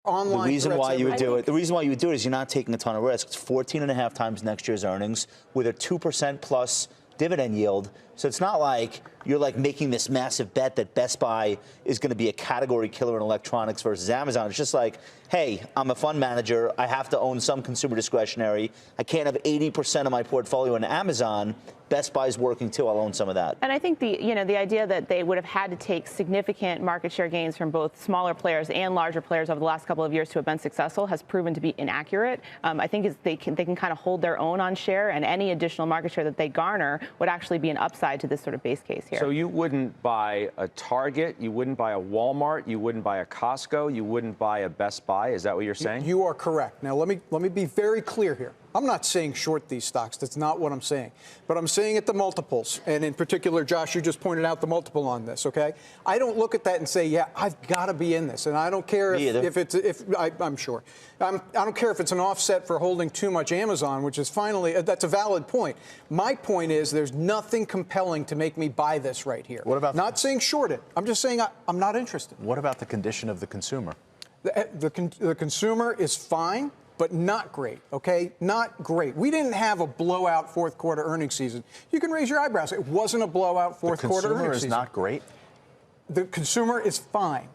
online. The reason why you would do it. The reason why you would do it is you're not taking a ton of risk. It's 14.5 times next year's earnings with a 2% plus dividend yield. So it's not like you're like making this massive bet that Best Buy is going to be a category killer in electronics versus Amazon. It's just like, hey, I'm a fund manager. I have to own some consumer discretionary. I can't have 80% of my portfolio in Amazon. Best Buy's working too. I'll own some of that. And I think the idea that they would have had to take significant market share gains from both smaller players and larger players over the last couple of years to have been successful has proven to be inaccurate. I think they can kind of hold their own on share, and any additional market share that they garner would actually be an upside to this sort of base case here. So you wouldn't buy a Target, you wouldn't buy a Walmart, you wouldn't buy a Costco, you wouldn't buy a Best Buy. Is that what you're saying? You are correct. Now let me be very clear here. I'm not saying short these stocks. That's not what I'm saying. But I'm saying at the multiples, and in particular, Josh, you just pointed out the multiple on this, okay? I don't look at that and say, yeah, I've got to be in this. And I don't care I'm sure. I don't care if it's an offset for holding too much Amazon, which is that's a valid point. My point is there's nothing compelling to make me buy this right here. What about not saying short it. I'm just saying I'm not interested. What about the condition of the consumer? The consumer is fine, but not great, okay? Not great. We didn't have a blowout fourth quarter earnings season. You can raise your eyebrows. It wasn't a blowout fourth quarter earnings season. The consumer is not great? The consumer is fine.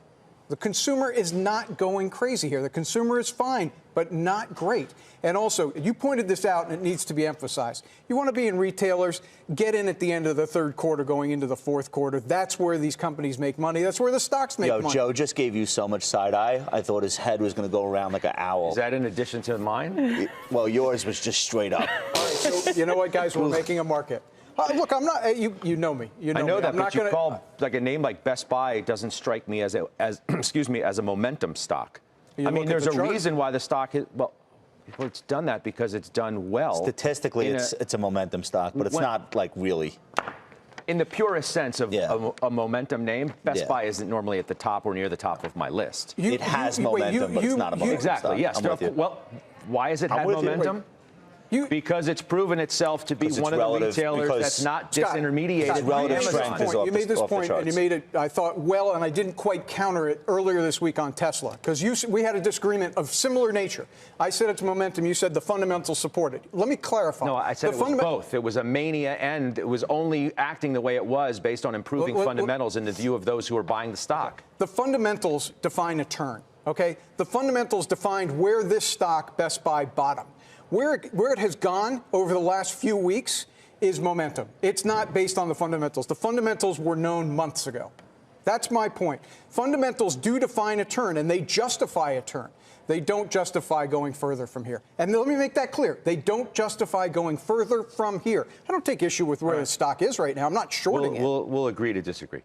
The consumer is not going crazy here. The consumer is fine, but not great. And also, you pointed this out, and it needs to be emphasized. You want to be in retailers, get in at the end of the third quarter going into the fourth quarter. That's where these companies make money. That's where the stocks make money. Joe just gave you so much side eye. I thought his head was going to go around like an owl. Is that in addition to mine? Well, yours was just straight up. All right, so you know what, guys? We're making a market. Look, I'm not. You know me. You know I know me. that, I'm but not you gonna, call like a name like Best Buy doesn't strike me as excuse me, as a momentum stock. I mean, there's a reason why the stock is well, it's done that because it's done well. Statistically, it's a momentum stock, but it's not like really. In the purest sense of a momentum name, Best Buy isn't normally at the top or near the top of my list. It has momentum, but it's not a momentum exactly, stock. yes. Well, why has it had momentum? Because it's proven itself to be one of the retailers that's not disintermediated. Relative strength is off You made this the point, and you made it, I thought, well, and I didn't quite counter it earlier this week on Tesla, because we had a disagreement of similar nature. I said it's momentum. You said the fundamentals support it. Let me clarify. No, I said it was both. It was a mania, and it was only acting the way it was based on improving fundamentals in the view of those who are buying the stock. The fundamentals define a turn, okay? The fundamentals defined where this stock, Best Buy, bottomed. Where it has gone over the last few weeks is momentum. It's not based on the fundamentals. The fundamentals were known months ago. That's my point. Fundamentals do define a turn, and they justify a turn. They don't justify going further from here. And let me make that clear. They don't justify going further from here. I don't take issue with where the stock is right now. I'm not shorting it. We'll agree to disagree.